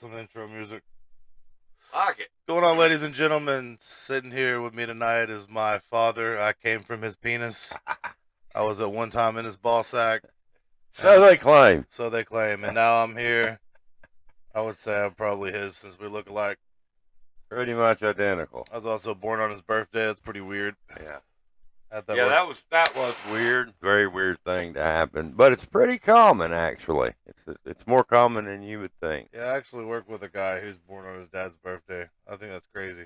some intro music. Like it. Going on, ladies and gentlemen. Sitting here with me tonight is my father. I came from his penis. I was at one time in his ball sack. So they claim. So they claim. And now I'm here. I would say I'm probably his since we look alike. Pretty much identical. I was also born on his birthday. That's pretty weird. Yeah. How'd that Yeah, work? that was weird. Very weird thing to happen, but it's pretty common actually. It's more common than you would think. Yeah, I actually work with a guy who's born on his dad's birthday. I think that's crazy.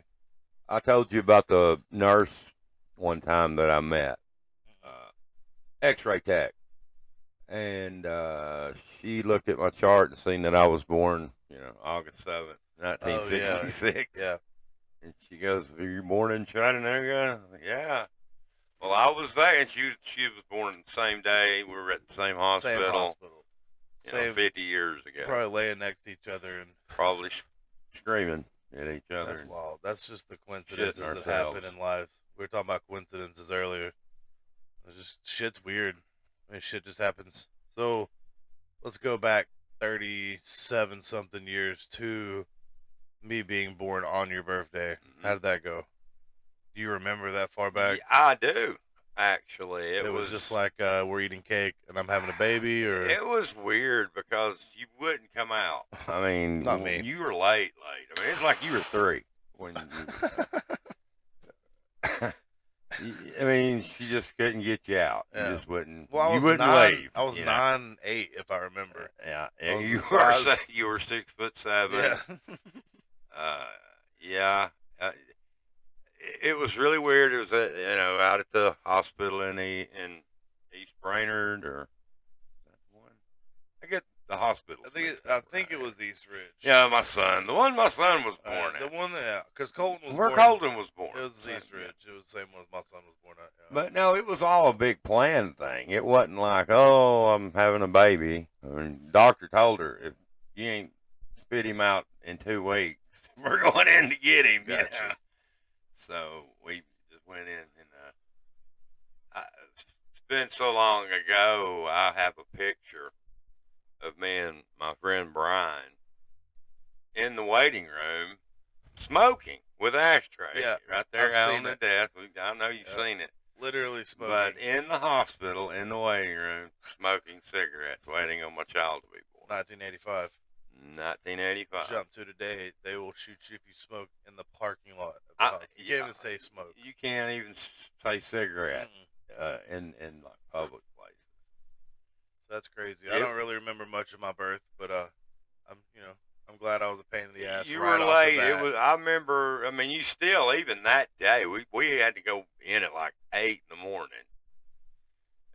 I told you about the nurse one time that I met, X-ray tech, and she looked at my chart and seen that I was born, August 7th, 1966. Yeah. And she goes, "Were you born in Chattanooga?" Yeah. Well, I was there, and she was born the same day. We were at the same hospital. Same hospital. Same, 50 years ago. Probably laying next to each other and probably screaming at each other. That's wild. That's just the coincidences that happen in life. We were talking about coincidences earlier. It's just shit's weird. I mean, shit just happens. So let's go back 37 something years to me being born on your birthday. Mm-hmm. How did that go? Do you remember that far back? Yeah, I do. Actually, it was just like we're eating cake and I'm having a baby, or it was weird because you wouldn't come out. I mean, not me. You were late. I mean, it's like you were 3 when. I mean, she just couldn't get you out. Yeah. You just wouldn't. Well, you wouldn't leave. I was 9'8", if I remember. Yeah, you were 6'7". Yeah. It was really weird. It was out at the hospital in East Brainerd, or I get the hospital. I think it was East Ridge. Yeah, the one my son was born at. The one because Colton was where born. Colton was born. It was East Ridge. It was the same one my son was born at. Yeah. But no, it was all a big planned thing. It wasn't like, oh, I'm having a baby. I mean, doctor told her, if you ain't spit him out in 2 weeks, we're going in to get him. Gotcha. You know? So we just went in, and it's been so long ago. I have a picture of me and my friend Brian in the waiting room smoking with ashtray. Yeah, right there out on the desk. I know you've seen it. Literally smoking. But in the hospital, in the waiting room, smoking cigarettes, waiting on my child to be born. 1985. 1985. Jump to today. They will shoot you if you smoke in the parking lot. You can't even say smoke. You can't even say cigarette in like public places. So that's crazy. I don't really remember much of my birth, but I'm glad I was a pain in the ass. You were late. I remember. I mean, you still, even that day, we had to go in at like 8 in the morning,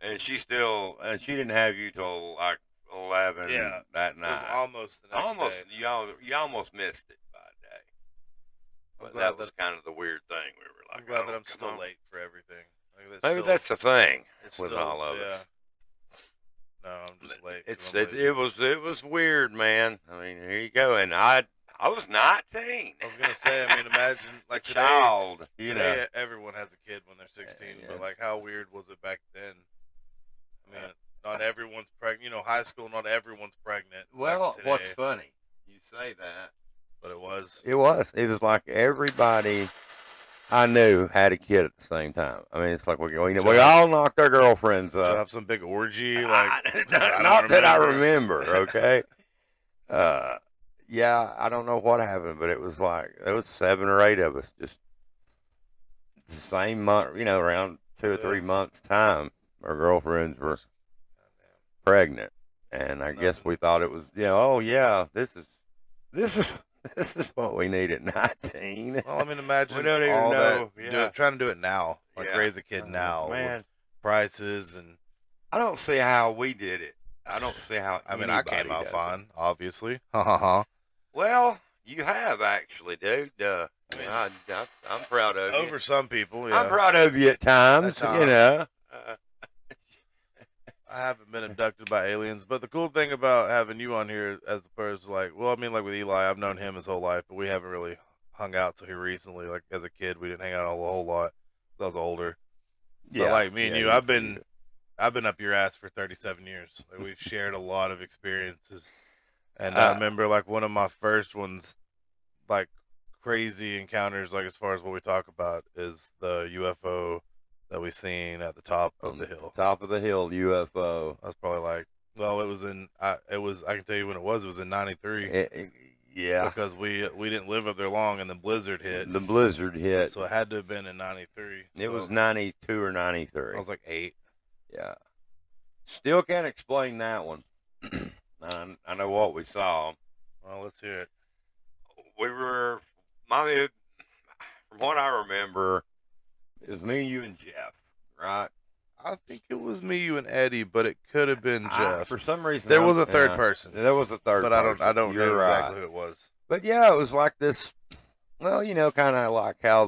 and she didn't have you till like 11 that night. It was almost the next day. You almost missed it by a day. But that was kind of the weird thing. We were like, I'm glad that I'm still late for everything. Maybe that's the thing with still, all of it. No, I'm just late. It was weird, man. I mean, here you go, and I was 19. I was gonna say, I mean, imagine like today, child. Today everyone has a kid when they're 16, but like, how weird was it back then? I mean, not everyone's pregnant. You know, high school, not everyone's pregnant. Well, what's funny? You say that, but it was. It was like everybody I knew had a kid at the same time. I mean, it's like we all knocked our girlfriends up. Have some big orgy, like not that I remember. Okay. Yeah, I don't know what happened, but it was like there was 7 or 8 of us just the same month. Around 2 or 3 months time, our girlfriends were pregnant, and I guess we thought it was. Oh yeah, this is what we need at 19. Well, I mean, imagine we don't even know. Trying to do it now, like raise a kid now, man. Prices and. I don't see how we did it. I don't see how. I mean, I came out fine, obviously. Well, you have actually, dude. I mean, I'm proud of you. Over some people, yeah. I'm proud of you at times. I haven't been abducted by aliens, but the cool thing about having you on here as opposed to like with Eli, I've known him his whole life, but we haven't really hung out till here recently. Like as a kid, we didn't hang out a whole lot. I was older. Yeah. But like me and you, I've been up your ass for 37 years. Like we've shared a lot of experiences. And I remember like one of my first ones, like crazy encounters, like as far as what we talk about, is the UFO that we seen at the top of the hill. Top of the hill UFO. I was probably like, well, it was I can tell you when it was. It was in '93. Yeah. Because we didn't live up there long, and the blizzard hit. The blizzard hit. So it had to have been in '93. It was 92 or 93. I was like 8. Yeah. Still can't explain that one. I know what we saw. Well, let's hear it. We were, from what I remember, it was me, you, and Jeff, right? I think it was me, you, and Eddie, but it could have been Jeff. For some reason, there was a third person. There was a third, but person. I don't know exactly who it was. But yeah, it was like this. Well, kind of like how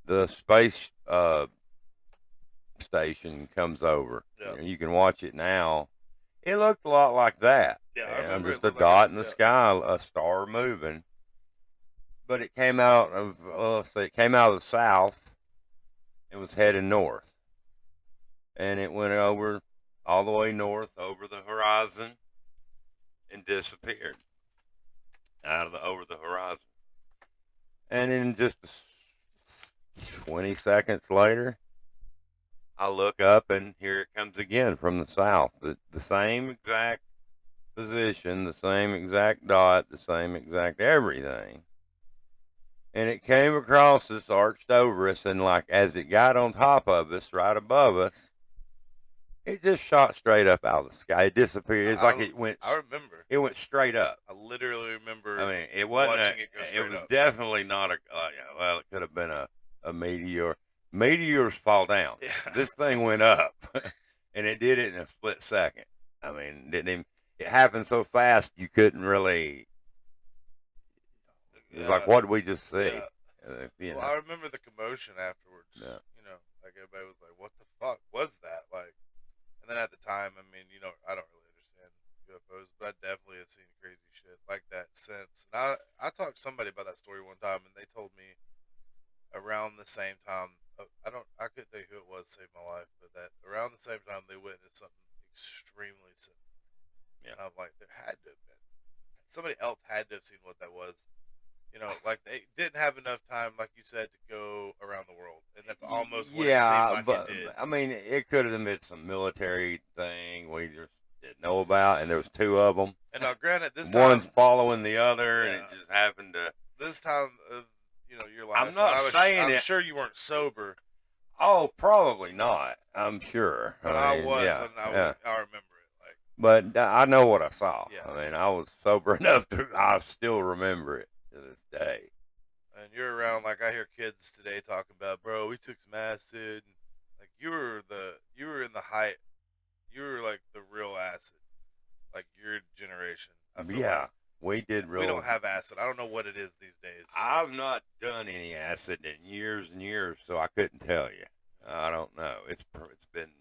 the space station comes over. Yep. You can watch it now. It looked a lot like that. Yeah, I remember just a dot in the sky, a star moving. But it came out of it came out of the south. It was heading north, and it went over all the way north over the horizon and disappeared over the horizon. And then just 20 seconds later, I look up and here it comes again from the south. The same exact position, the same exact dot, the same exact everything. And it came across us, arched over us, and like as it got on top of us, right above us, it just shot straight up out of the sky. It disappeared. It's like it went. I remember. It went straight up. I literally remember. I mean, it wasn't. It was up. Definitely not a. Well, it could have been a meteor. Meteors fall down. Yeah. This thing went up, and it did it in a split second. I mean, it happened so fast you couldn't really. It was like, what did we just see? Yeah. Well, I remember the commotion afterwards. Yeah. Like everybody was like, "What the fuck was that?" Like, and then at the time, I mean, I don't really understand UFOs, but I definitely have seen crazy shit like that since. And I talked to somebody about that story one time, and they told me around the same time. I couldn't tell you who it was saved my life, but that around the same time they witnessed something extremely similar. Yeah. And I'm like, there had to have been somebody else had to have seen what that was. Like they didn't have enough time, like you said, to go around the world, and that's almost what it seemed like but it did. I mean, it could have been some military thing we just didn't know about, and there was 2 of them. And now, granted, this time one's following the other, and it just happened to. This time of your life, I'm not saying I'm sure you weren't sober. Oh, probably not. I'm sure. But I was, and I remember it. But I know what I saw. Yeah. I mean, I was sober enough to. I still remember it to this day. And you're around, like I hear kids today talking about, bro, we took some acid. Like you were in the height. You were like the real acid, like your generation. Yeah, we did real. We don't have acid. I don't know what it is these days. I've not done any acid in years and years, so I couldn't tell you. I don't know. It's been,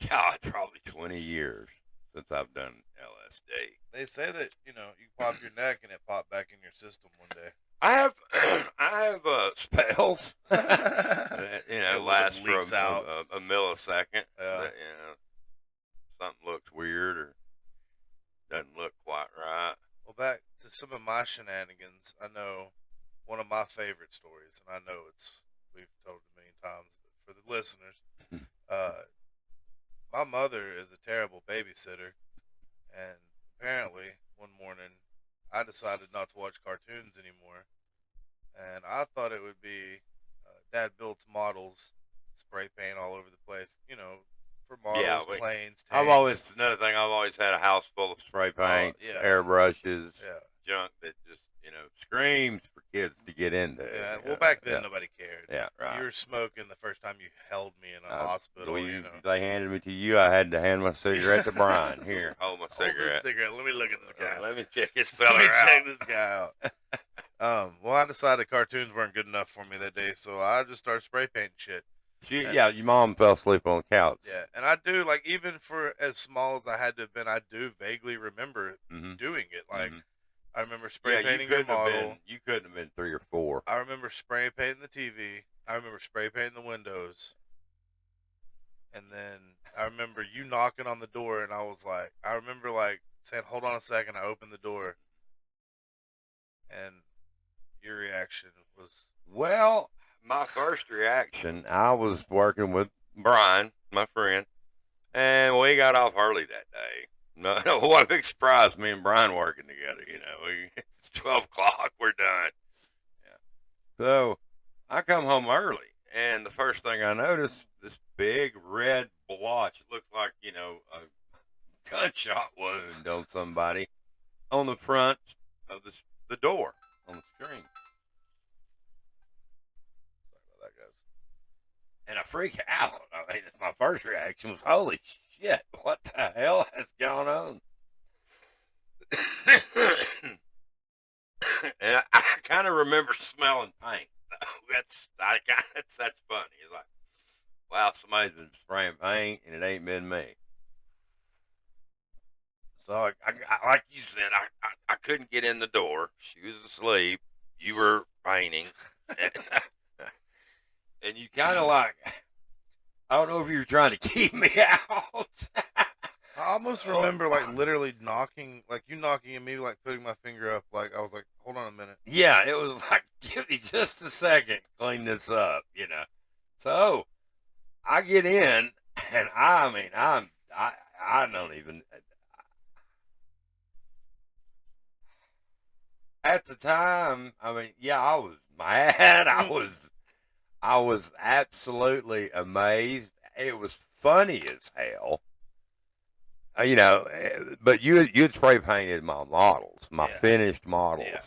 God, probably 20 years since I've done LSD. They say that you pop your neck and it popped back in your system one day. I have spells that last for a millisecond. Yeah. That, something looks weird or doesn't look quite right. Well, back to some of my shenanigans. I know one of my favorite stories, and I know we've told it a million times, but for the listeners, my mother is a terrible babysitter, and apparently one morning I decided not to watch cartoons anymore, and I thought it would be Dad built models, spray paint all over the place, for models, planes, tanks. Another thing, I've always had a house full of spray paints, airbrushes, junk that just, screams for kids to get into. Yeah, well, back then nobody cared. Yeah, right. You were smoking the first time you held me in a hospital. They handed me to you. I had to hand my cigarette to Brian. Here, hold my cigarette. Let me look at this guy. Let me check this fella out. Let me check this guy out. Well, I decided cartoons weren't good enough for me that day, so I just started spray painting shit. Your mom fell asleep on the couch. Yeah, and I do, like, even for as small as I had to have been, I do vaguely remember doing it. Like, I remember spray painting the model. You couldn't have been 3 or 4. I remember spray painting the TV. I remember spray painting the windows. And then I remember you knocking on the door, and I was like, I remember, like, saying, "Hold on a second." I opened the door, and your reaction was, Well, my first reaction, I was working with Brian, my friend, and we got off early that day. No, what a big surprise, me and Brian working together, it's 12 o'clock, we're done. Yeah. So I come home early, and the first thing I notice, this big red blotch. It looked like, a gunshot wound on somebody on the front of the door on the screen. sorry about that, guys. And I freak out. I mean, my first reaction was, holy shit, what the hell has gone on? And I kind of remember smelling paint. That's funny. It's like, wow, somebody's been spraying paint and it ain't been me. So I like you said, I couldn't get in the door. She was asleep. You were painting, and you kind of like, I don't know if you were trying to keep me out. I almost remember like literally knocking, like you knocking and me like putting my finger up, like I was like, "Hold on a minute." Yeah, it was like, give me just a second, clean this up, So I get in, and I don't even. At the time, I was mad. I was absolutely amazed. It was funny as hell. But you'd spray painted my models, my finished models. Yeah.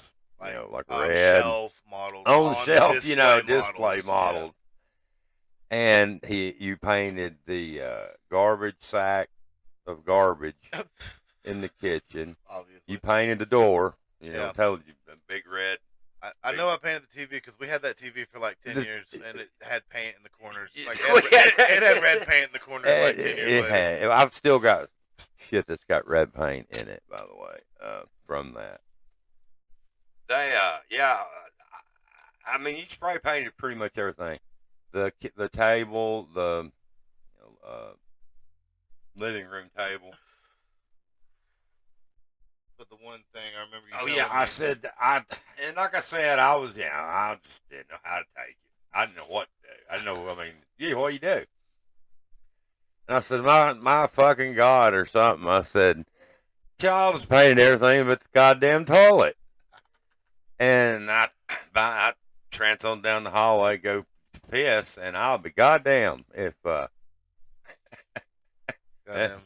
Like on red shelf models, on shelf, models. display models. Yeah. And you painted the garbage sack of garbage in the kitchen. Obviously, you painted the door. Told you big red. I know I painted the TV because we had that TV for like 10 years, and it had paint in the corners. Like it had red paint in the corners like 10 years later. I've still got shit that's got red paint in it, by the way, from that. They, I mean, you spray painted pretty much everything. The table, the living room table. But the one thing I remember you. Oh yeah, I said and like I said, I just didn't know how to take it. I didn't know what to do. I didn't know. I mean, yeah, what do you do? And I said, my fucking God, or something. I said, child was painting everything but the goddamn toilet. And I trance on down the hallway, go piss, and I'll be goddamn if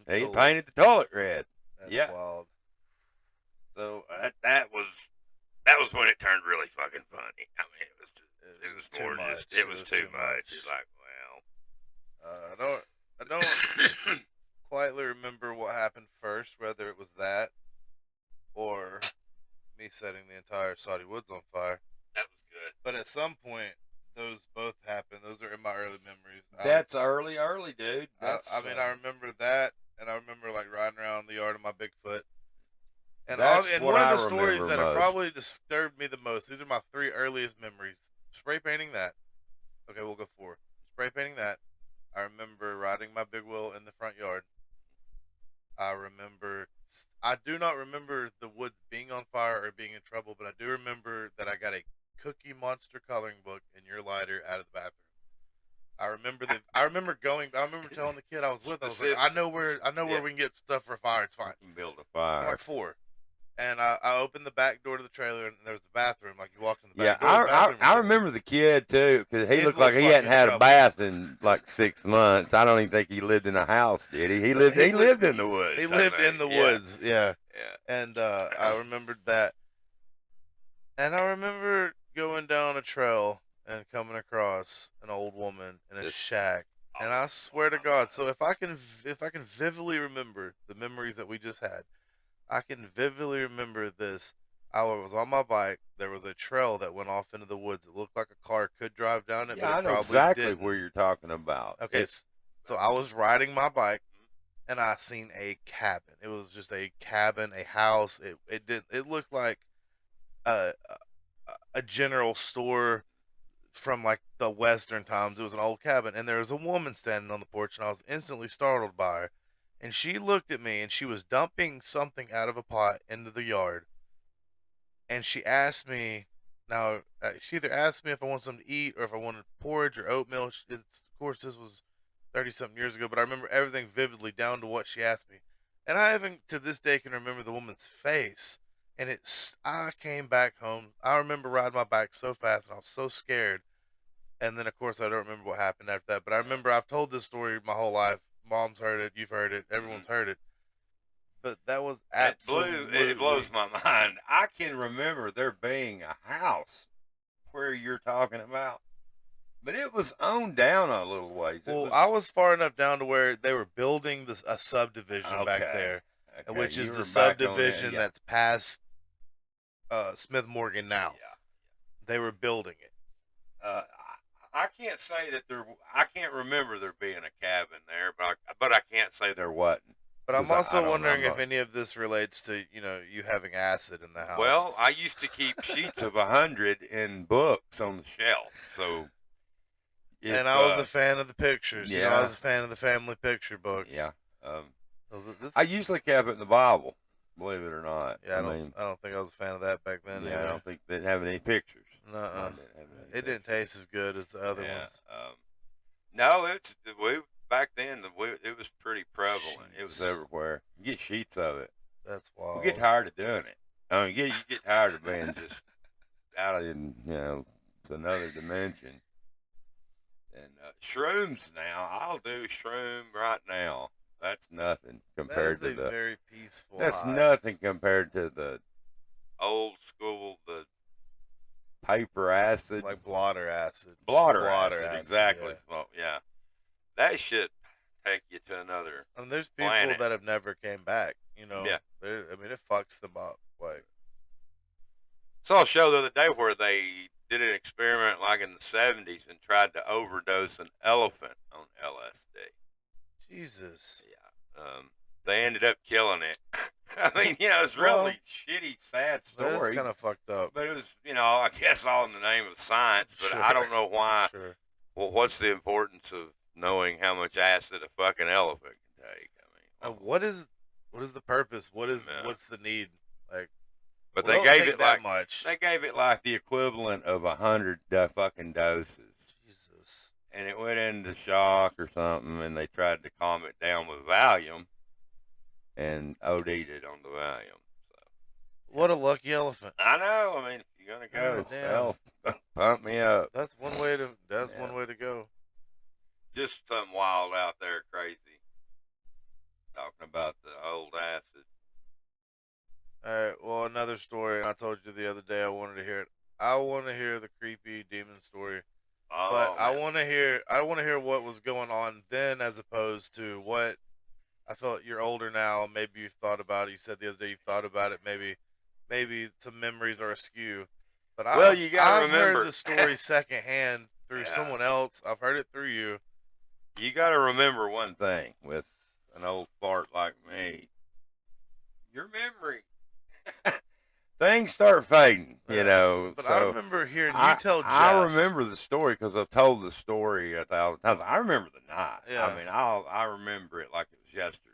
he painted the toilet red. That's wild. So that was when it turned really fucking funny. I mean, it was too much. It was too much. It's like, well, I don't quietly remember what happened first, whether it was that or me setting the entire Saudi Woods on fire. That was good. But at some point, those both happened. Those are in my early memories. That's early, dude. I remember that, and I remember like riding around the yard of my Bigfoot. And one of the stories that have probably disturbed me the most, these are my 3 earliest memories. Spray painting that. Okay, we'll go 4. Spray painting that. I remember riding my big wheel in the front yard. I do not remember the woods being on fire or being in trouble, but I do remember that I got a Cookie Monster coloring book and your lighter out of the bathroom. I remember telling the kid I was with, I was like, I know where we can get stuff for a fire. It's fine. Build a fire. I'm like 4. And I opened the back door to the trailer, and there was the bathroom. Like, you walked in the back door. I remember the kid, too, because he looked like he hadn't had a bath in, like, 6 months. I don't even think he lived in a house, did he? He lived in the woods. He lived in the woods, yeah. And I remembered that. And I remember going down a trail and coming across an old woman in a shack. And I swear to God, so if I can vividly remember the memories that we just had, I can vividly remember this. I was on my bike. There was a trail that went off into the woods. It looked like a car could drive down it, but it probably know exactly didn't. Where you're talking about. Okay, so I was riding my bike, and I seen a cabin. It was just a cabin, a house. It looked like a general store from like the Western times. It was an old cabin, and there was a woman standing on the porch, and I was instantly startled by her. And she looked at me, and she was dumping something out of a pot into the yard. And she asked me, now, she either asked me if I want something to eat or if I wanted porridge or oatmeal. Of course, this was 30 something years ago, but I remember everything vividly down to what she asked me. And I even to this day can remember the woman's face. And I came back home. I remember riding my bike so fast and I was so scared. And then, of course, I don't remember what happened after that. But I remember I've told this story my whole life. Mom's heard it. You've heard it. Everyone's heard it. But that was absolutely. It blows my mind. I can remember there being a house where you're talking about, but it was on down a little ways. Well, I was far enough down to where they were building a subdivision back there, which is the subdivision that's past Smith Morgan now. Yeah. They were building it. I can't say that I can't remember there being a cabin there, but I can't say there wasn't. But I'm also wondering if any of this relates to, you having acid in the house. Well, I used to keep sheets of 100 in books on the shelf, so. And I was a fan of the pictures. Yeah. I was a fan of the family picture book. Yeah. I usually kept it in the Bible, believe it or not. Yeah, I don't think I was a fan of that back then. Yeah, I don't think they didn't have any pictures. No, it didn't taste as good as the other ones. No, back then it was pretty prevalent. It was everywhere. You get sheets of it. That's wild. You get tired of doing it. I mean, you get tired of being just out in it's another dimension. And shrooms now, I'll do shroom right now. That's nothing compared to the very peaceful. That's nothing compared to the old school, the paper acid, like blotter acid. Blotter acid, exactly. Yeah. Well, yeah, that shit take you to another. And there's people planet. that have never came back. Yeah. I mean, it fucks them up. Like, saw a show the other day where they did an experiment like in the 70s and tried to overdose an elephant on LSD. Jesus. Yeah. They ended up killing it. I mean, it's really shitty, sad story. It's kind of fucked up. But it was, I guess all in the name of science, but I don't know why. Sure. Well, what's the importance of knowing how much acid a fucking elephant can take? I mean, what is the purpose? What's the need? Like, but they gave it that much. They gave it like the equivalent of 100 fucking doses. Jesus. And it went into shock or something, and they tried to calm it down with Valium, and OD'd it on the Valium. So, what a lucky elephant! I know. I mean, if you're gonna go, pump me up. That's one way to. One way to go. Just something wild out there, crazy. Talking about the old acid. All right. Well, another story. I told you the other day I wanted to hear it. I want to hear the creepy demon story. Oh, but I want to hear what was going on then, as opposed to what I felt. You're older now. Maybe you've thought about it. You said the other day you've thought about it. Maybe some memories are askew. But you gotta remember, I've heard the story secondhand through someone else. I've heard it through you. You got to remember one thing with an old fart like me. Your memory. Things start fading, But so I remember hearing you tell Jess. I remember the story because I've told the story 1,000 times. I remember the night. Yeah. I mean, I remember it like it was yesterday.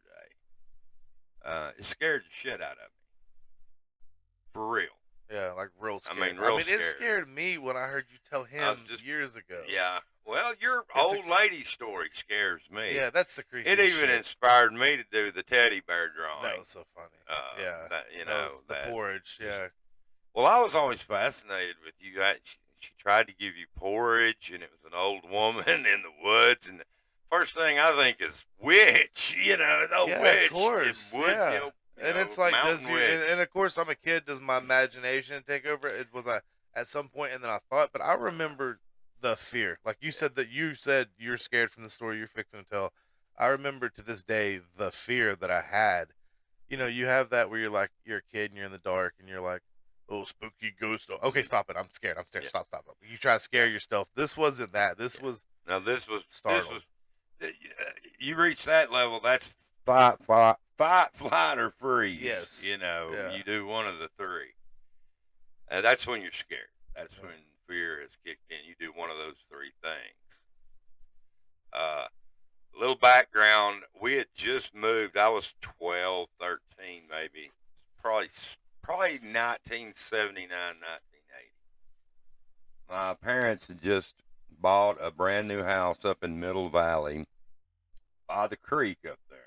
It scared the shit out of me. For real. Yeah, like real scared. I mean, it scared me when I heard you tell him years ago. Yeah. Well, your old lady story scares me. Yeah, that's the creepy It even inspired me to do the teddy bear drawing. That was so funny. Yeah. The porridge, yeah. Well, I was always fascinated with you. She tried to give you porridge, and it was an old woman in the woods. And the first thing I think is witch, witch. Of course. Wood, and it's like, and of course, I'm a kid. Does my imagination take over? It was at some point, and then I thought, but I remember the fear. Like you said you're scared from the story you're fixing to tell. I remember to this day the fear that I had. You have that where you're a kid and you're in the dark and you're like, oh, spooky ghost. Okay, stop it. I'm scared. Yeah. Stop. You try to scare yourself. This wasn't that. This was startled. You reach that level, that's fight, flight, or freeze. Yes. You do one of the three. That's when you're scared. That's when fear has kicked in. You do one of those three things. A little background. We had just moved. I was 12, 13 maybe. Probably 1979, 1980. My parents had just bought a brand new house up in Middle Valley by the creek up there.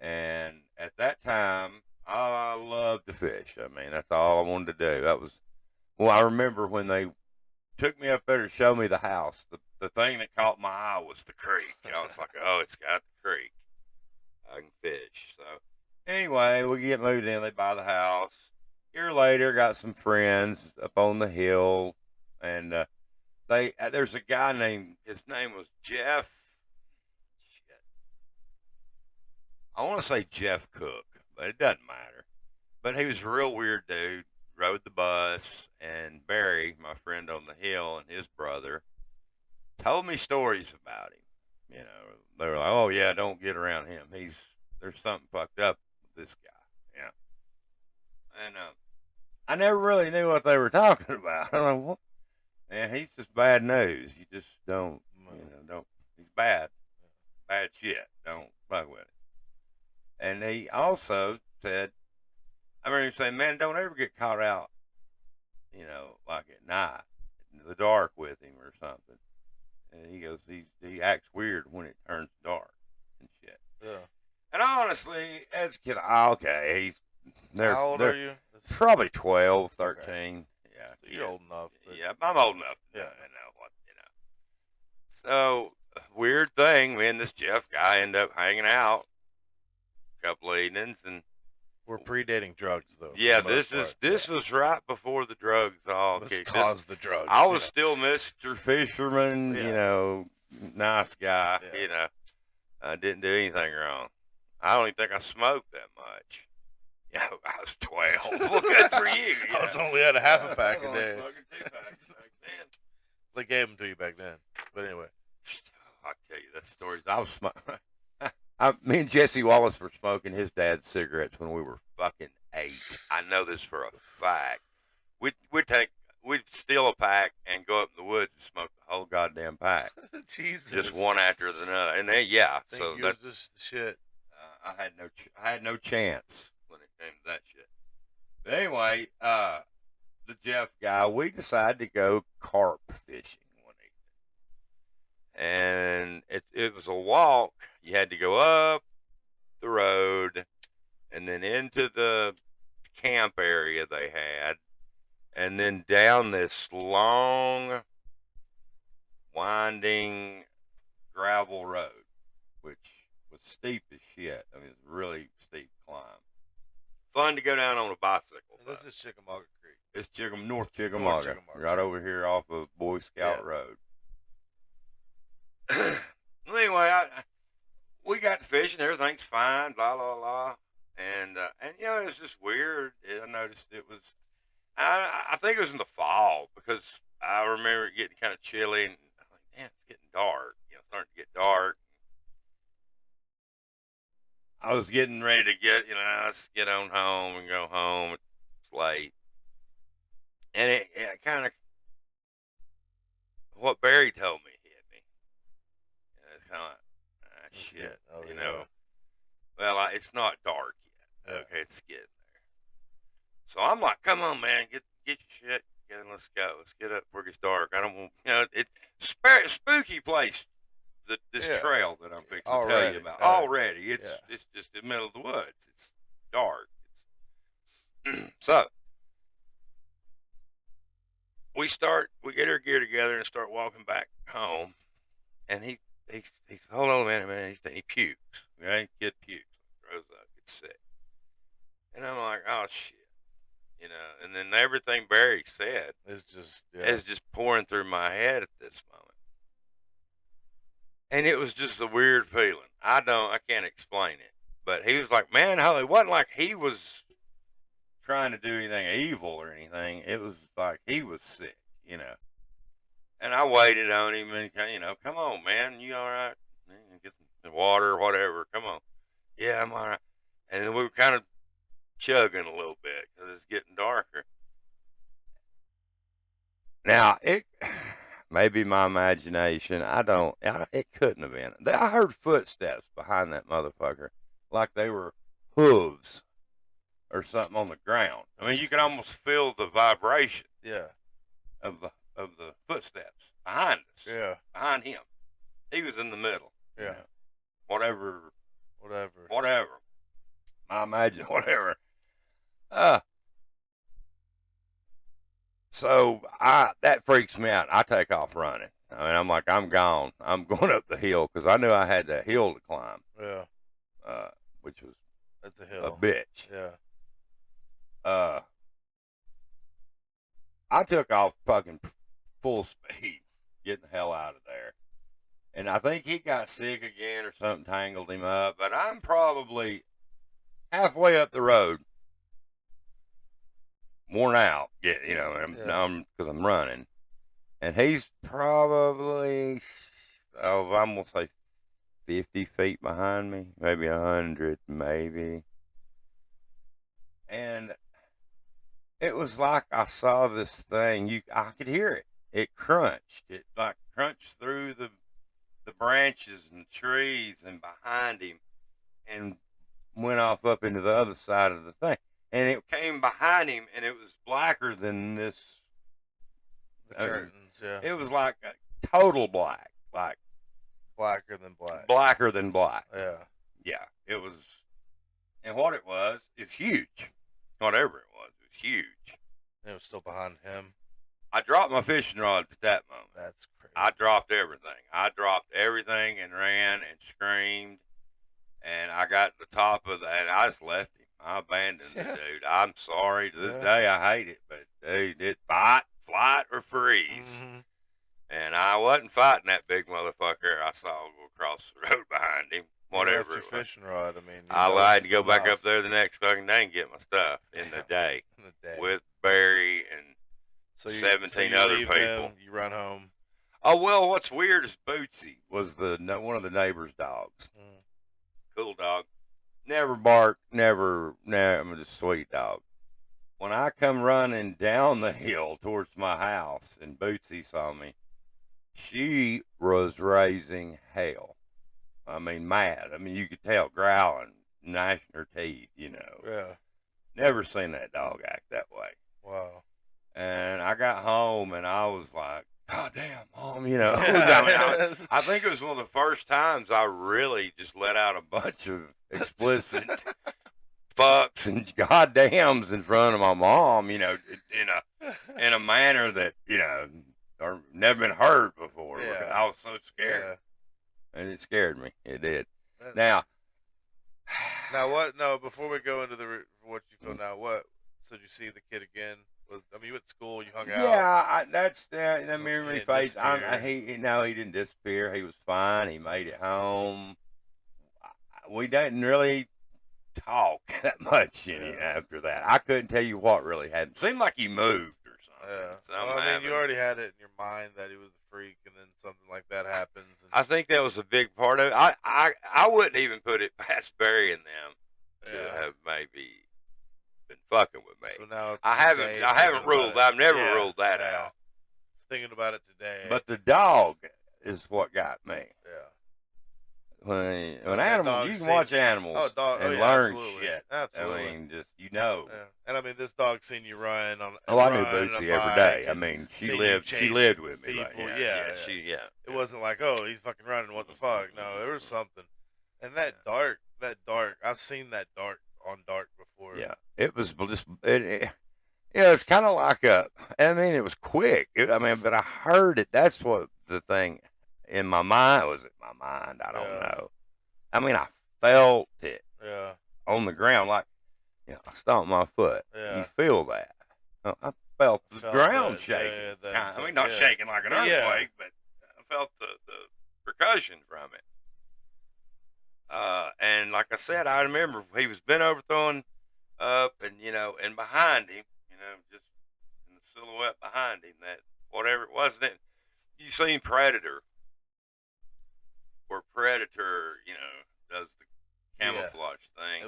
And at that time, I loved to fish. I mean, that's all I wanted to do. That was, well, I remember when they took me up there to show me the house. The thing that caught my eye was the creek. I was like, oh, it's got the creek. I can fish. So anyway, we get moved in. They buy the house. A year later, got some friends up on the hill, and there's a guy named, his name was Jeff. Shit. I want to say Jeff Cook, but it doesn't matter. But he was a real weird dude. Rode the bus, and Barry, my friend on the hill, and his brother told me stories about him. You know, they were like, "Oh yeah, don't get around him. There's something fucked up with this guy." Yeah, and I never really knew what they were talking about. I'm like, what? Man, he's just bad news. You just don't, don't. He's bad shit. Don't fuck with it. And he also said, I remember him saying, "Man, don't ever get caught out, like at night, in the dark with him or something." And he goes, he acts weird when it turns dark and shit. Yeah. And honestly, as a kid, okay, how old are you? Probably 12, 13. Okay. Yeah. So you're old enough. Yeah, I'm old enough. Yeah. I know what, So, weird thing, me and this Jeff guy end up hanging out a couple of evenings, and we're predating drugs, though. Yeah, this was right before the drugs all kicked. Caused the drugs. I was still Mr. Fisherman, nice guy. Yeah. I didn't do anything wrong. I don't even think I smoked that much. Yeah, I was 12. Well, good for you. I was only had a half a pack a day. Smoking 2 packs back then. They gave them to you back then. But anyway, I'll tell you that story. I was smoking. Me and Jesse Wallace were smoking his dad's cigarettes when we were fucking 8. I know this for a fact. We'd steal a pack and go up in the woods and smoke the whole goddamn pack. Jesus. Just one after another. And then, yeah. So that's just shit. I had no chance when it came to that shit. But anyway, the Jeff guy, we decided to go carp fishing one evening. And it was a walk. You had to go up the road and then into the camp area they had, and then down this long, winding gravel road, which was steep as shit. I mean, it's a really steep climb. Fun to go down on a bicycle. And this is Chickamauga Creek. It's North Chickamauga, right over here off of Boy Scout Road. Anyway, we got to fishing. Everything's fine, blah, blah, blah. And it was just weird. I noticed it was, I think it was in the fall, because I remember it getting kind of chilly, and I was like, damn, it's getting dark. Starting to get dark. I was getting ready to let's get on home and go home. It's late. And it kind of, what Barry told me hit me. It's kind of like, shit, Well, it's not dark yet. Okay, it's getting there. So I'm like, come on, man, get your shit together, let's go. Let's get up before it gets dark. I don't want, it's spooky place, this trail that I'm fixing to tell you about. Already. It's just in the middle of the woods. It's dark. So, we get our gear together and start walking back home, and he hold on a minute, man. He pukes. Right? Kid pukes. Throws up. Gets sick. And I'm like, oh, shit. And then everything Barry said is just pouring through my head at this moment. And it was just a weird feeling. I can't explain it. But he was like, man, it wasn't like he was trying to do anything evil or anything. It was like he was sick, And I waited on him and, come on, man, you all right? Get some water or whatever. Come on. Yeah, I'm all right. And then we were kind of chugging a little bit because it's getting darker. Now, Maybe my imagination. It couldn't have been. I heard footsteps behind that motherfucker, like they were hooves or something on the ground. I mean, you could almost feel the vibration. Yeah. Of the footsteps behind us. Yeah. Behind him. He was in the middle. Yeah. You know, whatever. I imagine whatever. So that freaks me out. I take off running. I mean, I'm like, I'm gone. I'm going up the hill because I knew I had that hill to climb. Yeah. Which was that's a hill. A bitch. Yeah. I took off fucking full speed, getting the hell out of there. And I think he got sick again or something tangled him up. But I'm probably halfway up the road, worn out, because I'm running. And he's probably, I'm going to say 50 feet behind me, maybe 100, maybe. And it was like I saw this thing. I could hear it. It crunched. It like crunched through the branches and trees and behind him, and went off up into the other side of the thing. And it came behind him, and it was blacker than this. The curtains, yeah. It was like a total black, like blacker than black. Blacker than black. Yeah. Yeah. It was, and what it was, it's huge. Whatever it was huge. And it was still behind him. I dropped my fishing rods at that moment. That's crazy. I dropped everything and ran and screamed. And I got to the top of that. I just left him. I abandoned the dude. I'm sorry. To this day, I hate it. But, dude, it fight, flight, or freeze. Mm-hmm. And I wasn't fighting that big motherfucker I saw go across the road behind him. Whatever. Your fishing rod. I mean, I lied to go back up there the next fucking day and get my stuff in the day. With Barry and 17 other people. You run home. Oh, well, what's weird is Bootsy was one of the neighbor's dogs. Mm. Cool dog. Never barked, never, I'm a sweet dog. When I come running down the hill towards my house and Bootsy saw me, she was raising hell. I mean, mad. I mean, you could tell, growling, gnashing her teeth, Yeah. Never seen that dog act that way. Wow. And I got home and I was like, God damn, Mom, I think it was one of the first times I really just let out a bunch of explicit fucks and goddams in front of my mom, in a manner that, or never been heard before. Yeah. I was so scared. Yeah. And it scared me. It did. Now what? No, before we go into what you feel now, so did you see the kid again? You went to school, you hung out. Yeah, that's that memory face. He didn't disappear. He was fine. He made it home. We didn't really talk that much after that. I couldn't tell you what really happened. Seemed like he moved or something. Yeah. You already had it in your mind that he was a freak, and then something like that happens. I think that was a big part of it. I wouldn't even put it past Barry and them to have maybe been fucking with me. So now I haven't ruled. I've never ruled that out. Thinking about it today. But the dog is what got me. Yeah. When animals, you can watch animals and learn shit. Absolutely. I mean, just Yeah. And I mean, this dog seen you run on. I knew Bootsy every day. I mean, she lived with me. People. It wasn't like, oh, he's fucking running. What the fuck? No, there was something. And that dark. I've seen that dark on dark before. Yeah, it was just it's kind of like it was quick. But I heard it. That's what the thing in my mind was. In my mind, I don't know. I mean, I felt it. Yeah. On the ground, like I stomped my foot. Yeah. You feel that? I felt the ground shaking. Not shaking like an earthquake, but I felt the percussion from it. And like I said, I remember he was bent over throwing up and behind him, just in the silhouette behind him, that whatever it was, then you seen Predator, where Predator, does the camouflage thing.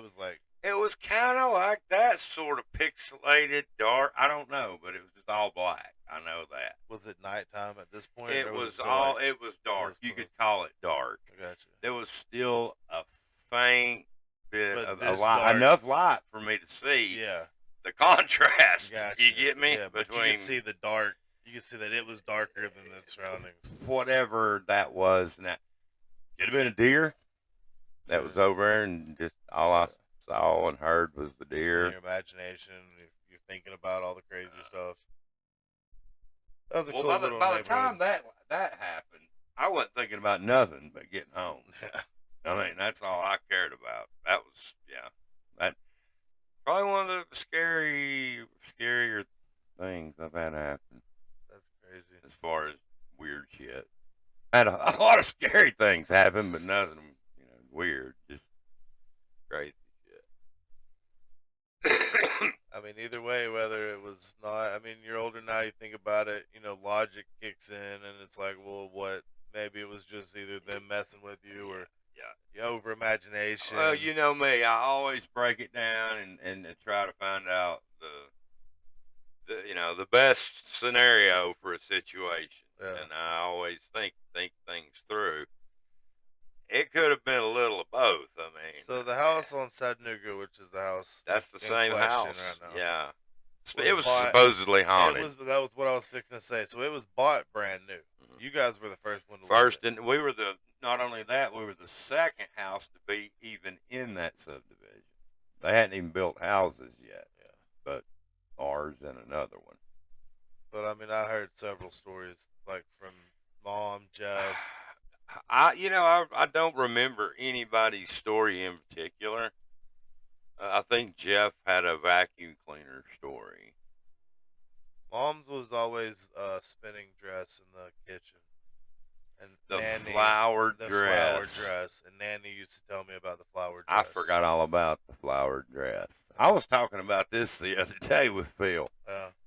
It was kind of like that, sort of pixelated, dark. I don't know, but it was just all black. I know that. Was it nighttime at this point? It was dark. You could call it dark. I gotcha. There was still a faint bit of enough light for me to see. Yeah. The contrast. Gotcha. You get me? Yeah, but you could see the dark. You could see that it was darker than the surroundings. Whatever that was, and that could have been a deer that was over there, and just all I saw and heard was the deer. In your imagination, you're thinking about all the crazy stuff. That was a cool little by the time that happened, I wasn't thinking about nothing but getting home. I mean, that's all I cared about. That was, that probably one of the scarier things I've had happen. That's crazy. As far as weird shit. I had a lot of scary things happen, but nothing, weird. Just crazy shit. I mean, either way, whether it was not, I mean, you're older now, you think about it, logic kicks in, and it's like, well, what? Maybe it was just either them messing with you or over imagination. Well, you know me, I always break it down and try to find out the best scenario for a situation, and I always think things through. It could have been a little of both. I mean, so the house on Chattanooga, which is the house that's the same house right now. Yeah, it was supposedly haunted. That was what I was fixing to say. So it was bought brand new. Mm-hmm. You guys were the first one to first, and we were not only that, we were the second house to be even in that subdivision. They hadn't even built houses yet, but ours and another one. But I mean, I heard several stories like from Mom, Jeff. I don't remember anybody's story in particular. I think Jeff had a vacuum cleaner story. Mom's was always a spinning dress in the kitchen. And the flowered dress. And Nanny used to tell me about the flowered dress. I forgot all about the flowered dress. I was talking about this the other day with Phil.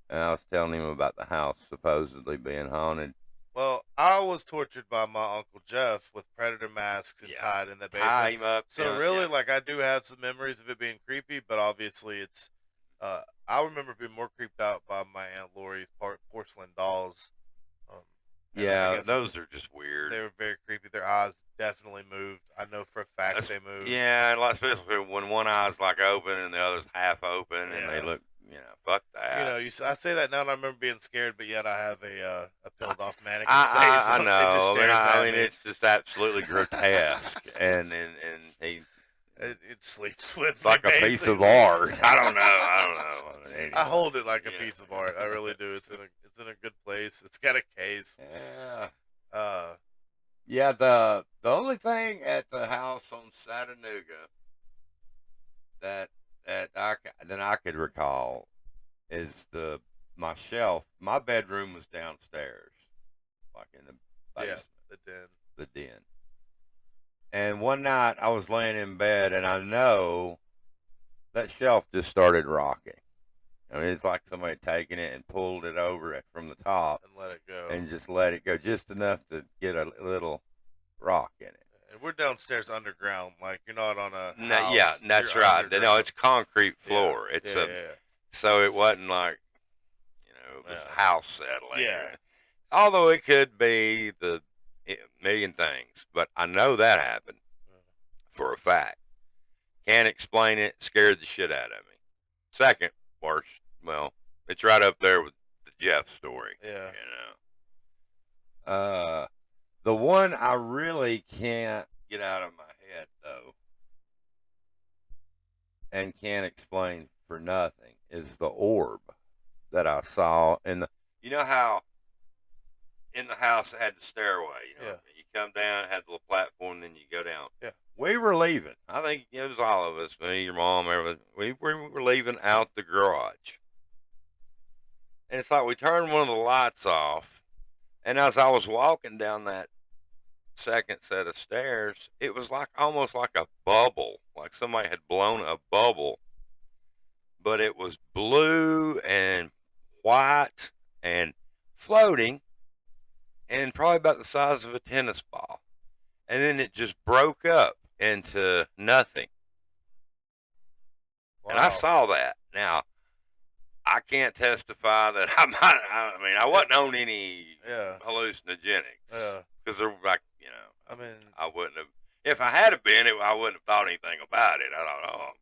And I was telling him about the house supposedly being haunted. Well, I was tortured by my Uncle Jeff with predator masks and tied in the basement. Tie him up. So really, like, I do have some memories of it being creepy, but obviously it's, I remember being more creeped out by my Aunt Lori's porcelain dolls. Those are just weird. They were very creepy. Their eyes definitely moved. I know for a fact they moved. Yeah, and especially when one eye's like open and the other's half open, and they look, fuck that. I say that now, and I remember being scared, but yet I have a peeled off mannequin face. I know. I mean, it's just absolutely grotesque, and he. It sleeps with it's like a piece of art. I don't know. Anyway. I hold it like a piece of art. I really do. It's in a good place. It's got a case. Yeah. The only thing at the house on Chattanooga that I could recall is my shelf. My bedroom was downstairs, like in the basement. Yeah, the den. And one night I was laying in bed, and I know that shelf just started rocking. I mean, it's like somebody taking it and pulled it over it from the top and let it go, and just let it go, just enough to get a little rock in it. And we're downstairs underground, like you're not on a house. Yeah, that's right. No, it's concrete floor. So it wasn't like it was house settling. Yeah. Although it could be the million things, but I know that happened for a fact. Can't explain it. Scared the shit out of me. Second worst, well, it's right up there with the Jeff story. Yeah. The one I really can't get out of my head though, and can't explain for nothing, is the orb that I saw in the. You know how in the house it had the stairway. You come down, it had the little platform, then you go down. Yeah. We were leaving. I think it was all of us, me, your mom, everyone. We were leaving out the garage. And it's like we turned one of the lights off, and as I was walking down that second set of stairs, it was like almost like a bubble, like somebody had blown a bubble, but it was blue and white and floating, and probably about the size of a tennis ball. And then it just broke up into nothing. Wow. And I saw that. Now, I can't testify that I wasn't on any hallucinogenics. Because they're like, I mean, I wouldn't have. If I had been, I wouldn't have thought anything about it. I don't know.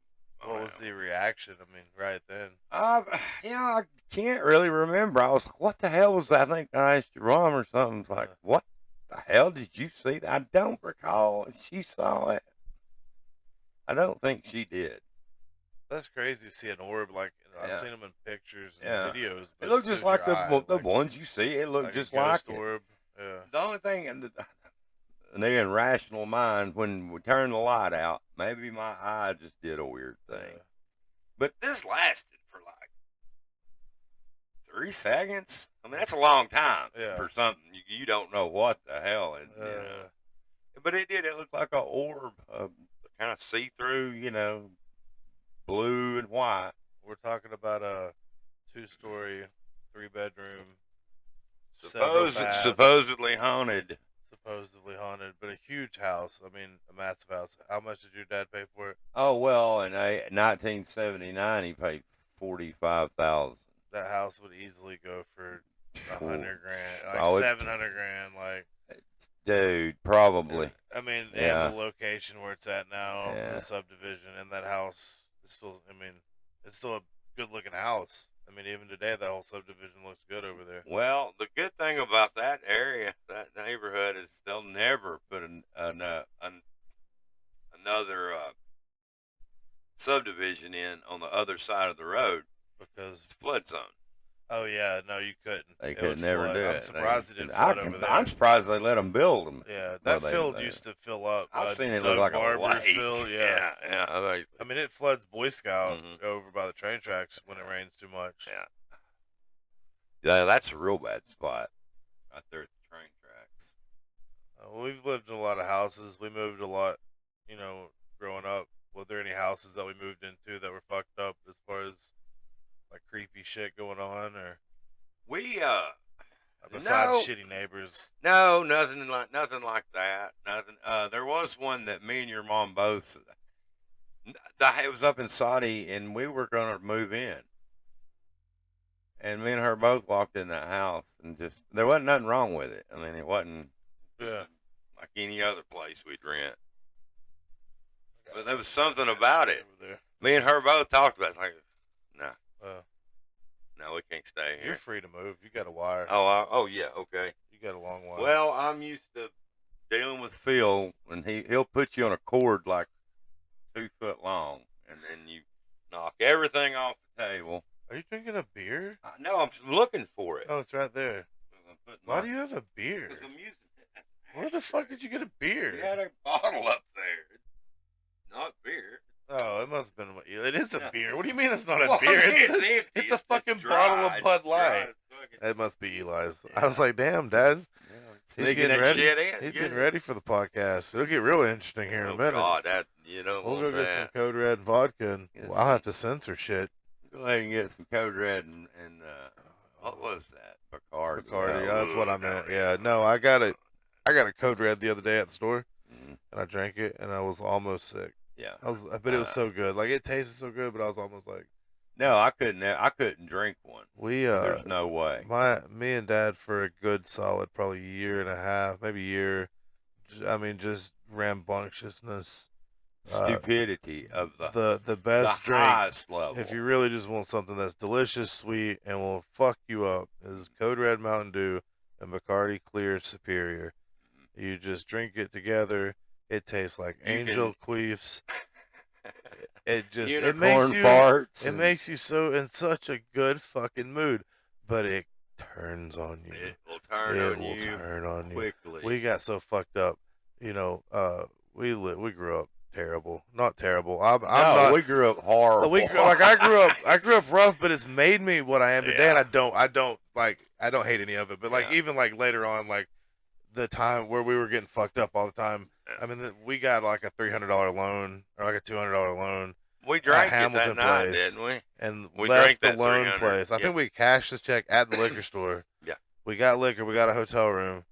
What was the reaction? I mean, right then. I can't really remember. I was like, what the hell was that? I think I asked your mom or something. It's like, what the hell did you see? I don't recall if she saw it. I don't think she did. That's crazy to see an orb. Like, I've seen them in pictures and videos. But it looks just like the ones you see. It looked just like it. Orb. Yeah. The only thing, and the irrational mind, when we turned the light out, maybe my eye just did a weird thing. But this lasted for like 3 seconds. I mean, that's a long time for something you don't know what the hell. And, but it did. It looked like an orb, kind of see-through, blue and white. We're talking about a 2-story, 3-bedroom, supposedly haunted. Supposedly haunted, but a huge house. I mean, a massive house. How much did your dad pay for it? Oh, well, in 1979, he paid $45,000. That house would easily go for $100,000, like $700,000, like. Dude, probably. I mean, and the location where it's at now, the subdivision, and that house is still. I mean, it's still a good-looking house. I mean, even today, that whole subdivision looks good over there. Well, the good thing about that area, that neighborhood, is they'll never put another subdivision in on the other side of the road because it's flood zone. Oh yeah, no, you couldn't. They could never do it. I'm surprised they didn't flood over there. I'm surprised they let them build them. Yeah, that field used to fill up. I've seen it look like a lake. Field, yeah. I mean, it floods Boy Scout over by the train tracks when it rains too much. Yeah, that's a real bad spot right there at the train tracks. We've lived in a lot of houses. We moved a lot, growing up. Were there any houses that we moved into that were fucked up as far as like creepy shit going on, or besides shitty neighbors? No, nothing like that. Nothing. There was one that me and your mom both. It was up in Saudi, and we were gonna move in, and me and her both walked in that house, and just there wasn't nothing wrong with it. I mean, it wasn't like any other place we'd rent, but there was something about it. Me and her both talked about it, like, nah. No, we can't stay here. You're free to move. You got a wire. Oh yeah, okay. You got a long wire. Well, I'm used to dealing with Phil, and he'll put you on a cord like 2 foot long, and then you knock everything off the table. Are you drinking a beer? No, I'm looking for it. Oh, it's right there. Why do you have a beer? Because I'm using it. Where the fuck did you get a beer? We had a bottle up there. Not beer. Oh, it must have been. It is a beer. What do you mean it's not a beer? It's a fucking bottle of Bud Light. It must be Eli's. I was like, damn, Dad. He's getting ready. He's getting ready for the podcast. It'll get real interesting here in a minute. God, we'll go get some Code Red vodka, and I'll have to censor shit. Go ahead and get some Code Red and what was that? Bacardi. Bacardi. That's what I meant. Yeah, no, I got a Code Red the other day at the store, and I drank it, and I was almost sick. Yeah, but it was so good. Like, it tasted so good, but I was almost like, no, I couldn't drink one. There's no way. Me and Dad for a good solid probably year and a half, maybe year. I mean, just rambunctiousness, stupidity of the best drink. Highest level. If you really just want something that's delicious, sweet, and will fuck you up, is Code Red Mountain Dew and Bacardi Clear Superior. You just drink it together. It tastes like angel queefs. It just farts. It makes you so in such a good fucking mood, but it turns on you. It will turn on you quickly. We got so fucked up, we grew up terrible. Not terrible. We grew up horrible. I grew up rough, but it's made me what I am today, and I don't hate any of it. But even later on, like the time where we were getting fucked up all the time. I mean, we got like a $300 loan or like a $200 loan. We drank Hamilton it that night, place, didn't we? And we left the loan place. I think we cashed the check at the liquor store. Yeah. We got liquor. We got a hotel room,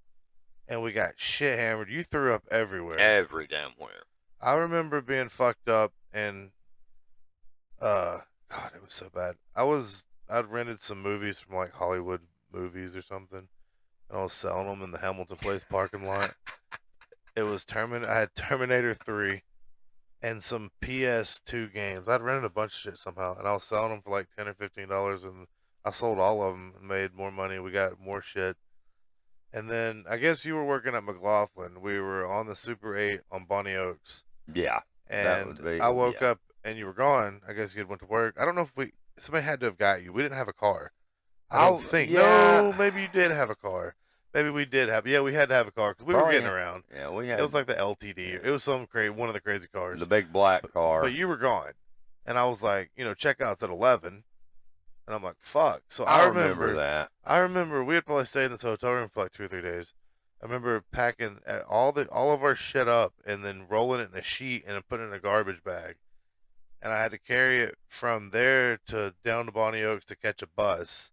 and we got shit hammered. You threw up everywhere. Every damn where. I remember being fucked up, and God, it was so bad. I was I'd rented some movies from like Hollywood Movies or something, and I was selling them in the Hamilton Place parking lot. It was I had Terminator 3 and some PS2 games. I'd rented a bunch of shit somehow, and I was selling them for like $10 or $15, and I sold all of them and made more money. We got more shit. And then I guess you were working at McLaughlin. We were on the Super 8 on Bonnie Oaks. Yeah. That would And be, I woke up and you were gone. I guess you had went to work. I don't know if somebody had to have got you. We didn't have a car. I don't think. Yeah. No, maybe you did have a car. Maybe we did have. Yeah, we had to have a car because we were getting around. Yeah, we had. It was like the LTD. Yeah. It was some one of the crazy cars. The big black car. But you were gone, and I was like, checkout's at 11, and I'm like, fuck. So I remember that. I remember we had probably stayed in this hotel room for like 2 or 3 days. I remember packing all of our shit up and then rolling it in a sheet and then putting it in a garbage bag. And I had to carry it from there to down to Bonnie Oaks to catch a bus.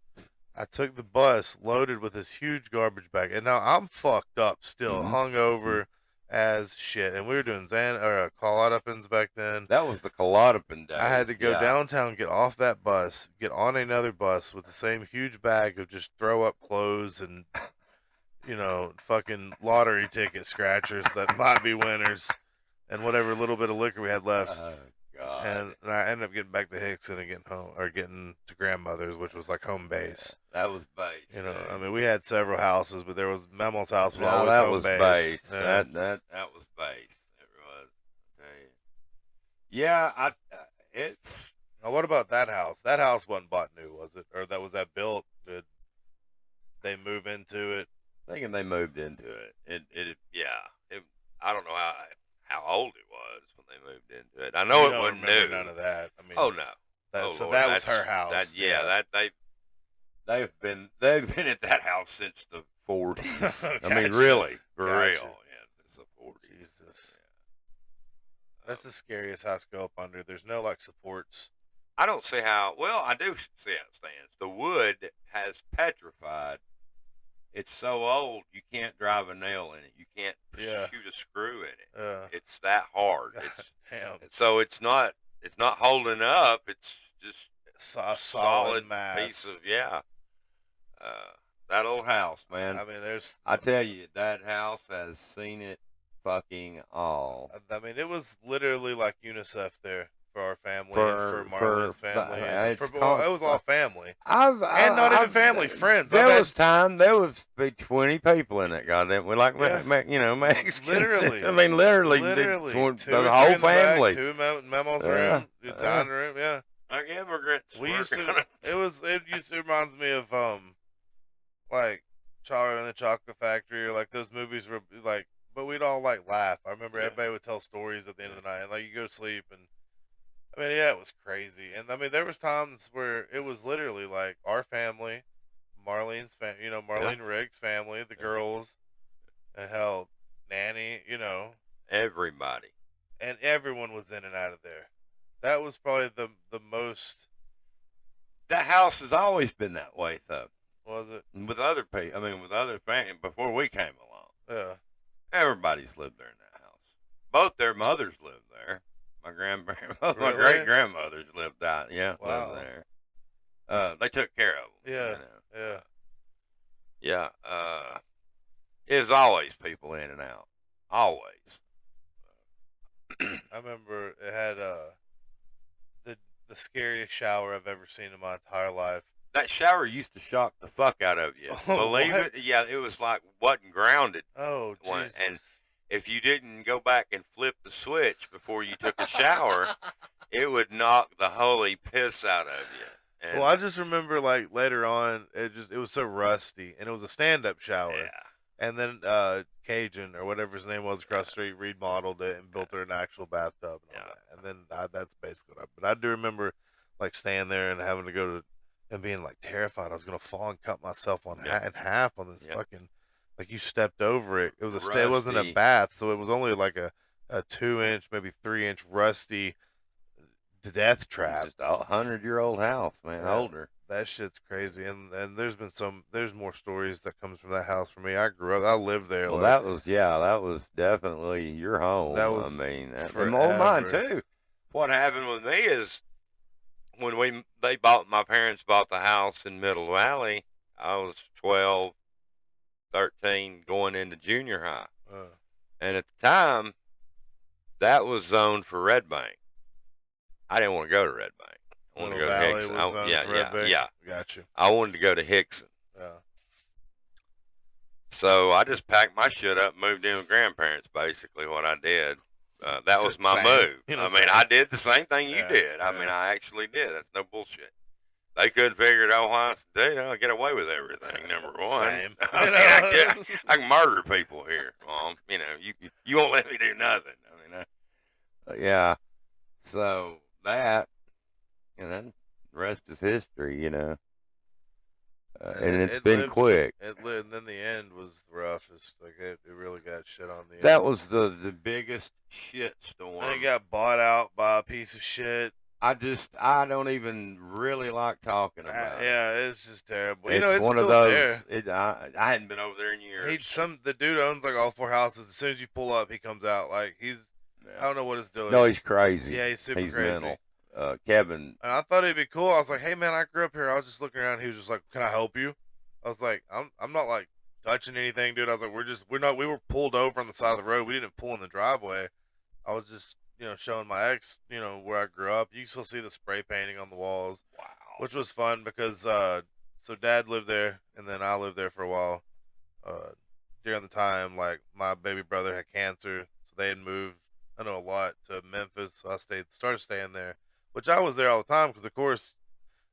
I took the bus loaded with this huge garbage bag, and now I'm fucked up still, hungover as shit. And we were doing Klonopins back then. That was the Klonopin days. I had to go downtown, get off that bus, get on another bus with the same huge bag of just throw up clothes and fucking lottery ticket scratchers that might be winners, and whatever little bit of liquor we had left. God. And I ended up getting back to Hickson and getting to grandmother's, which was like home base. That was base. I mean, we had several houses, but there was Memo's house was always home base. Base. Yeah. That was base. It was. Okay. Yeah, it's. Now, what about that house? That house wasn't bought new, was it? Or was that built? Did they move into it? Thinking they moved into it. I don't know how old it was when they moved into it. I know it wasn't new. None of that. I mean, oh no. That was her house. They've been at that house since the 40s. Gotcha. I mean, really, for real. Yeah, since the 40s. Jesus. Yeah. That's the scariest house to go up under. There's no like supports. I don't see how. Well, I do see how it stands. The wood has petrified. It's so old you can't drive a nail in it. You can't shoot a screw in it. It's that hard. Damn. So it's not holding up. It's just a solid mass. Piece of that old house, man. I mean, I tell you, that house has seen it fucking all. I mean, it was literally like UNICEF there. For our family, for Marlene's family, it was all family, and not even family, friends. There was 20 people in it. Goddamn, we Mexicans. Literally, I mean, literally, the whole family. Two Memo's room, dining room, like immigrants. We used to. It used to reminds me of like Charlie and the Chocolate Factory, or like those movies were like. But we'd all like laugh. I remember everybody would tell stories at the end of the night, and like you go to sleep and. I mean, it was crazy. And, I mean, there was times where it was literally, like, our family, Marlene's family, Marlene Rigg's family, the girls, and hell, Nanny, Everybody. And everyone was in and out of there. That was probably the most... That house has always been that way, though. Was it? With other people, with other families, before we came along. Yeah. Everybody's lived there in that house. Both their mothers lived there. My really? My great grandmothers lived out. Yeah, wow. Lived there. They took care of them. Yeah. There's always people in and out. Always. I remember it had the scariest shower I've ever seen in my entire life. That shower used to shock the fuck out of you. Believe it? Yeah, it was like wasn't grounded. Oh, Jesus. And if you didn't go back and flip the switch before you took a shower, it would knock the holy piss out of you. And I just remember like later on, it was so rusty, and it was a stand-up shower. Yeah. And then Cajun or whatever his name was across the street remodeled it and built her an actual bathtub and all that. And then that's basically what But I do remember like staying there and having to go to and being like terrified I was gonna fall and cut myself in half on this fucking. Like you stepped over it. It was it wasn't a bath, so it was only like a 2-inch, maybe 3-inch rusty death trap. Just a 100-year-old house, man, older. That shit's crazy, and there's more stories that comes from that house for me. I lived there. Well, that was definitely your home. That was mine too. What happened with me is when my parents bought the house in Middle Valley, I was 12, 13, going into junior high. And at the time, that was zoned for Red Bank. I didn't want to go to Red Bank. I wanted to go to Hickson. Yeah. Gotcha. I wanted to go to Hickson. Yeah. So I just packed my shit up, moved in with grandparents. Basically, what I did. That was my move. I did the same thing you did. I mean, I actually did. That's no bullshit. They couldn't figure it out why I get away with everything. Number one, Same. I can murder people here, Mom. You won't let me do nothing. Yeah. So that, and then the rest is history, and it's been quick. And then the end was the roughest. Like it really got shit on the end. That was the biggest shit storm. And it got bought out by a piece of shit. I don't even really like talking about it. Yeah, it's just terrible. It's one of those. I hadn't been over there in years. The dude owns like all 4 houses. As soon as you pull up, he comes out. Like I don't know what his deal is. No, he's crazy. Yeah, he's super crazy. Mental. Kevin. And I thought it'd be cool. I was like, hey man, I grew up here. I was just looking around. He was just like, can I help you? I was like, I'm not like touching anything, dude. I was like, we were pulled over on the side of the road. We didn't pull in the driveway. I was just showing my ex, where I grew up. You can still see the spray painting on the walls. Wow. Which was fun because, so Dad lived there, and then I lived there for a while. During the time, like, my baby brother had cancer, so they had moved, I know a lot, to Memphis, so I started staying there, which I was there all the time because, of course,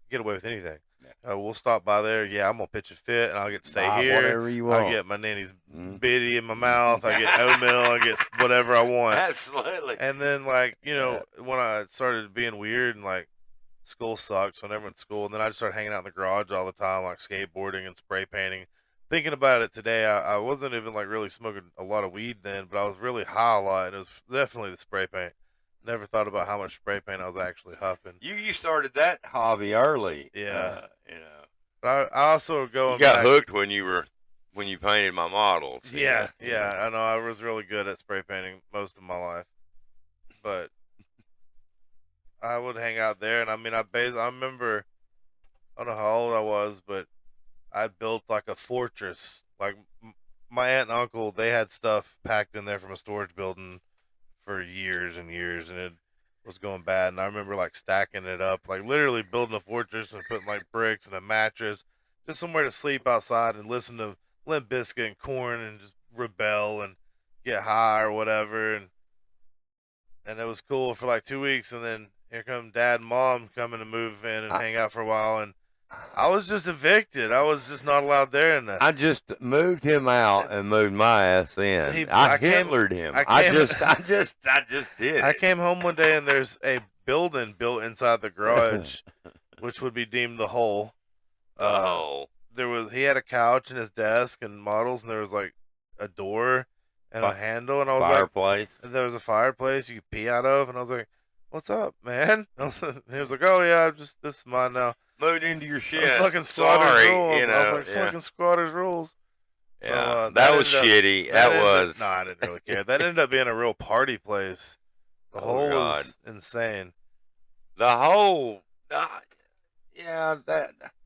you get away with anything. Yeah. We'll stop by there. Yeah, I'm going to pitch a fit, and I'll get to stay here. Whatever you want. I get my nanny's bitty in my mouth. I get oatmeal. I get whatever I want. Absolutely. And then, like, when I started being weird and, like, school sucked, so I never went to school. And then I just started hanging out in the garage all the time, like skateboarding and spray painting. Thinking about it today, I wasn't even, like, really smoking a lot of weed then, but I was really high a lot, and it was definitely the spray paint. Never thought about how much spray paint I was actually huffing. You started that hobby early. Yeah. But I also you got hooked when you painted my models. Yeah. I know. I was really good at spray painting most of my life. But I would hang out there, and I remember, I don't know how old I was, but I built like a fortress. Like my aunt and uncle, they had stuff packed in there from a storage building for years and years, and it was going bad. And I remember like stacking it up, like literally building a fortress and putting like bricks and a mattress, just somewhere to sleep outside and listen to Limp Bizkit and Korn and just rebel and get high or whatever. And it was cool for like 2 weeks, and then here come Dad and Mom coming to move in and hang out for a while, and I was just evicted. I was just not allowed there. And I just moved him out and moved my ass in. I Hitlered him. I just did. I came home one day and there's a building built inside the garage, which would be deemed the hole. He had a couch and his desk and models, and there was like a door and a handle, and I was fireplace. And there was a fireplace you could pee out of, and I was like, "What's up, man?" And he was like, "Oh yeah, this is mine now." Moved into your shit. Fucking squatters rules. I was like, fucking squatters rules. Yeah, so, that was shitty. No, I didn't really care. That ended up being a real party place. The hole was insane. The hole, that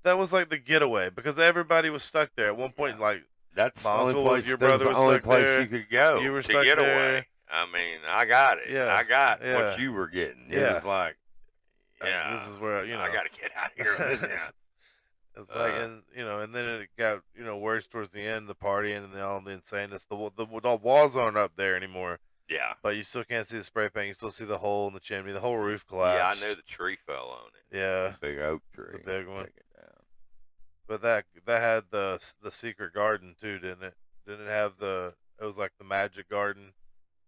was like the getaway because everybody was stuck there at one point. Like that's my the only uncle place. Your brother was the only stuck place there. you could go. You were to stuck get there. Away. I mean, I got it. Yeah, I got what you were getting. It was like. Yeah, this is where I gotta get out of here. It's like, and then it got worse towards the end of the party and then all the insaneness. The walls aren't up there anymore. Yeah, but you still can't see the spray paint. You still see the hole in the chimney. The whole roof collapsed. Yeah, I knew the tree fell on it. Yeah, big oak tree, the big one. Take it down. But that had the secret garden too, didn't it? Didn't it have it was like the magic garden.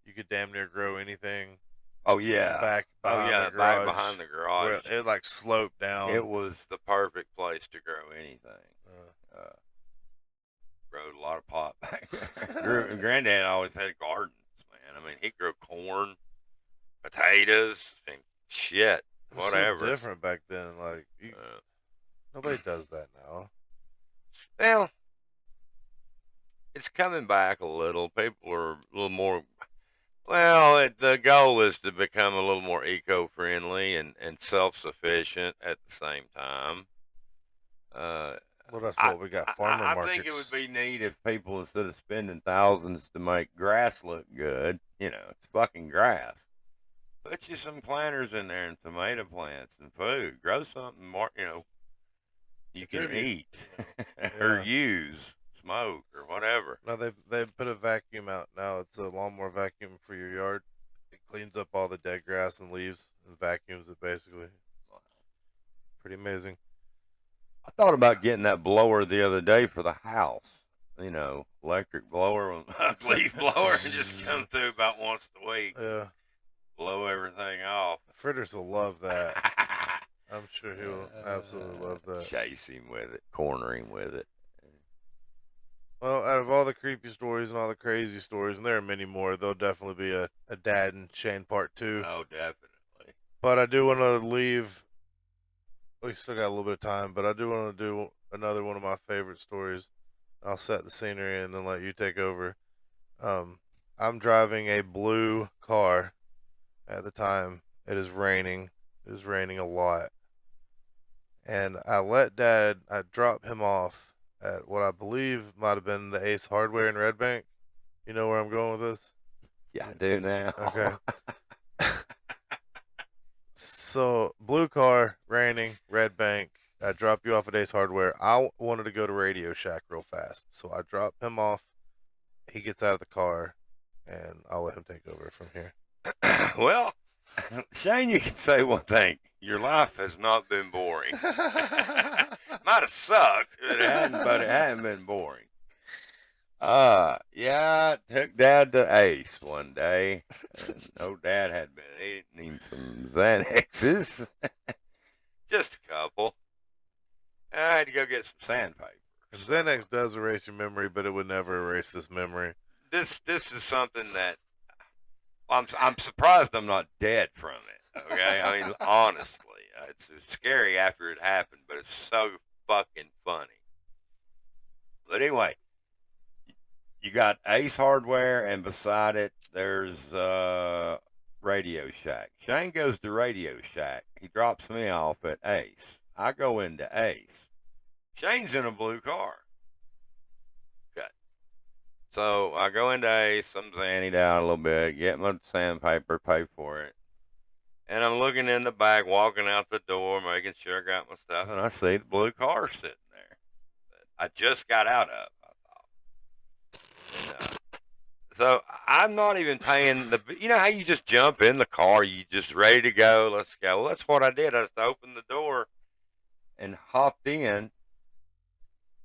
You could damn near grow anything. Oh yeah, back behind the garage. It like sloped down. It was the perfect place to grow anything. Growed a lot of pot back there. Granddad always had gardens, man. I mean, he grew corn, potatoes, and shit, whatever. So different back then. Like nobody does that now. Well, the goal is to become a little more eco-friendly and self-sufficient at the same time. Well, that's what we got. Farmer I markets. think it would be neat if people, instead of spending thousands to make grass look good, it's fucking grass. Put you some planters in there and tomato plants and food. Grow something more, you can eat or use, smoke or whatever. No, they put a vacuum out now. It's a lawnmower vacuum for your yard. It cleans up all the dead grass and leaves and vacuums it basically. Pretty amazing. I thought about getting that blower the other day for the house. Electric blower, leaf blower, and just come through about once a week. Yeah. Blow everything off. Fritters will love that. I'm sure he'll absolutely love that. Chase him with it, corner him with it. Well, out of all the creepy stories and all the crazy stories, and there are many more, there'll definitely be a Dad and Shane part 2. Oh, definitely. But I do want to leave. We still got a little bit of time, but I do want to do another one of my favorite stories. I'll set the scenery and then let you take over. I'm driving a blue car at the time. It is raining. It is raining a lot. And I drop him off at what I believe might have been the Ace Hardware in Red Bank. You know where I'm going with this? Yeah, I do now. Okay. So, blue car, raining, Red Bank. I drop you off at Ace Hardware. I wanted to go to Radio Shack real fast. So I drop him off. He gets out of the car, and I'll let him take over from here. Well, Shane, you can say one thing. Your life has not been boring. Might have sucked, but it hadn't been boring. Yeah, I took Dad to Ace one day. And Dad had been eating some Xanaxes. Just a couple. And I had to go get some sandpaper. Xanax does erase your memory, but it would never erase this memory. This is something that I'm surprised I'm not dead from it. Okay, I mean, honestly, it's scary after it happened, but it's so fucking funny. But anyway, you got Ace Hardware, and beside it, there's Radio Shack. Shane goes to Radio Shack. He drops me off at Ace. I go into Ace. Shane's in a blue car. Okay. So I go into Ace. I'm zannied out a little bit, get my sandpaper, pay for it. And I'm looking in the back, walking out the door, making sure I got my stuff, and I see the blue car sitting there that I just got out of. So I'm not even paying you know how you just jump in the car, you just ready to go, let's go. Well, that's what I did. I just opened the door and hopped in.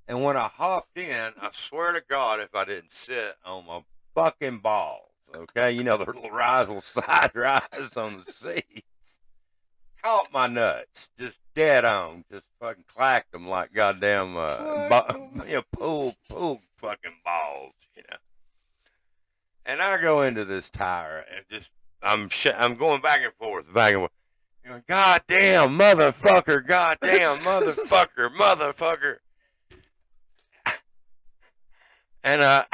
And when I hopped in, I swear to God, if I didn't sit on my fucking balls, okay? The little side rise on the seats. Caught my nuts, just dead on, just fucking clacked them like goddamn, pulled fucking balls, And I go into this tire and I'm going back and forth. Going, goddamn motherfucker, goddamn motherfucker. And I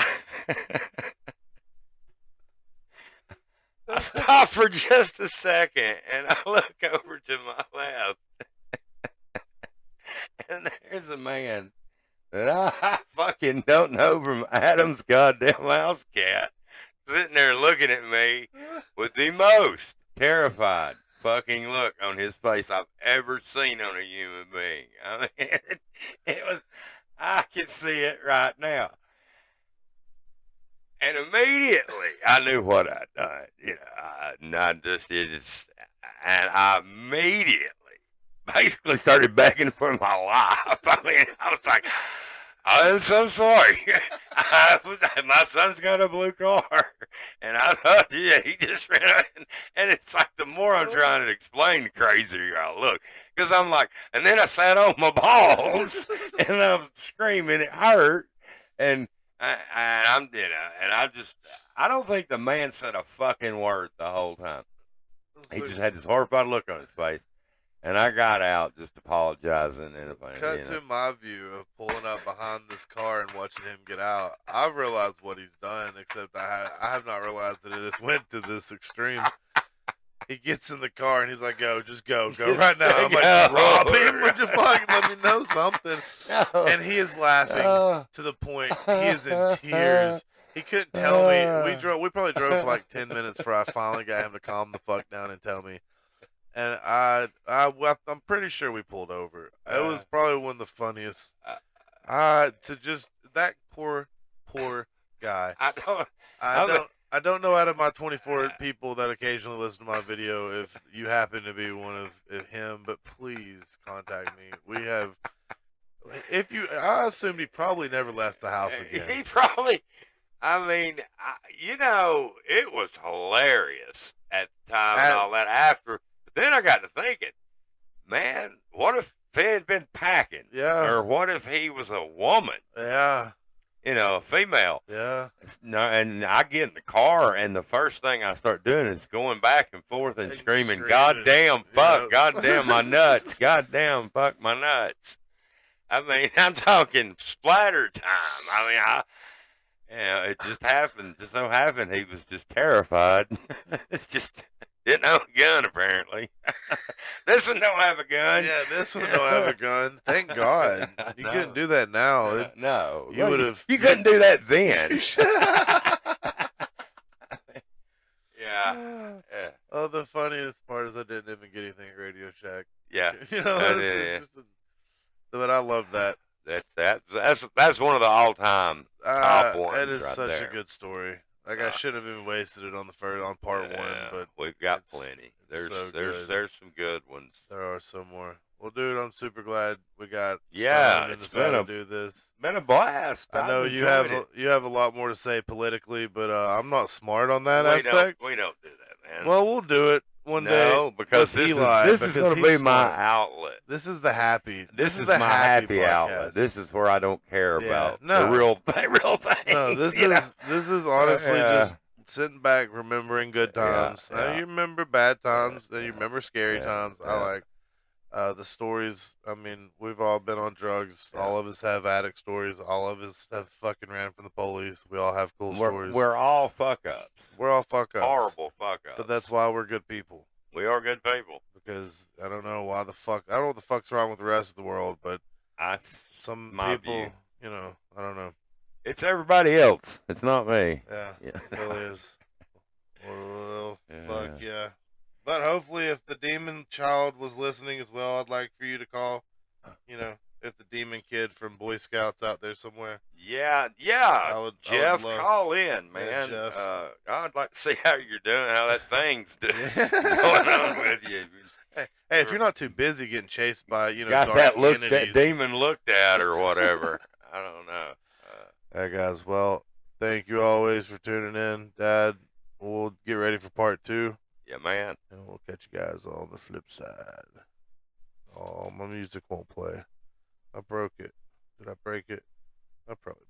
stop for just a second and I look over to my left. And there's a man that I fucking don't know from Adam's goddamn house cat, sitting there looking at me with the most terrified fucking look on his face I've ever seen on a human being. I mean, I can see it right now. And immediately I knew what I'd done. And I immediately basically started begging for my life. I mean, I was like, I'm so sorry. My son's got a blue car. And I thought, he just ran out. And it's like the more I'm trying to explain, the crazier I look. Because I'm like, and then I sat on my balls and I was screaming, it hurt. And I don't think the man said a fucking word the whole time. He just had this horrified look on his face. And I got out just apologizing. And Cut to my view of pulling up behind this car and watching him get out. I've realized what he's done, except I have not realized that it has went to this extreme. He gets in the car and he's like, "Go, just go right now." I'm like, "Rob him? Would you fucking let me know something?" No. And he is laughing to the point he is in tears. He couldn't tell me. We probably drove for like 10 minutes before I finally got him to calm the fuck down and tell me. And I'm pretty sure we pulled over. It was probably one of the funniest. To just that poor guy. I don't know out of my 24 people that occasionally listen to my video if you happen to be one of him, but please contact me. We have. I assumed he probably never left the house again. He probably. I mean, it was hilarious at the time and all that after. Then I got to thinking, man, what if he had been packing? Yeah. Or what if he was a woman? Yeah. A female. Yeah. No, and I get in the car, and the first thing I start doing is going back and forth and screaming, "God damn, fuck, God damn my nuts, God damn, fuck my nuts." I mean, I'm talking splatter time. I mean, it just happened. Just so happened he was just terrified. It's just. Didn't own a gun, apparently. This one don't have a gun. Yeah, this one don't have a gun. Thank God. You couldn't do that now. No. You would have. You couldn't do that then. Yeah. Oh, the funniest part is I didn't even get anything at Radio Shack. Yeah. But I love that. That's one of the all-time top ones. That is right such there. A good story. Like I should have even wasted it on part one, but we've got plenty. There's some good ones. There are some more. Well, dude, I'm super glad we got it's to do this. Been a blast. I know you have a lot more to say politically, but I'm not smart on that aspect. We don't do that, man. Well, we'll do it one day. No, because this is going to be my outlet. This is the happy. This is my happy outlet. This is where I don't care about the real things. No, this is honestly just sitting back, remembering good times. Yeah. You remember bad times, then you remember scary times. I like the stories. I mean, we've all been on drugs. Yeah. All of us have addict stories. All of us have fucking ran from the police. We all have cool stories. We're all fuck ups. We're all fuck ups. Horrible fuck ups. But that's why we're good people. We are good people. Because I don't know why the fuck. I don't know what the fuck's wrong with the rest of the world, but some people, view. I don't know. It's everybody else. It's not me. Yeah. It really is. Well, fuck yeah. But hopefully, if the demon child was listening as well, I'd like for you to call. If the demon kid from Boy Scouts out there somewhere. Yeah. Jeff, call in, man. Yeah, Jeff. I'd like to see how you're doing, how that thing's going on with you. Hey, if you're not too busy getting chased by, got that demon looked at or whatever. I don't know. Hey, guys. Well, thank you always for tuning in. Dad, we'll get ready for part 2. Yeah, man. And we'll catch you guys on the flip side. Oh, my music won't play. I broke it. Did I break it? I probably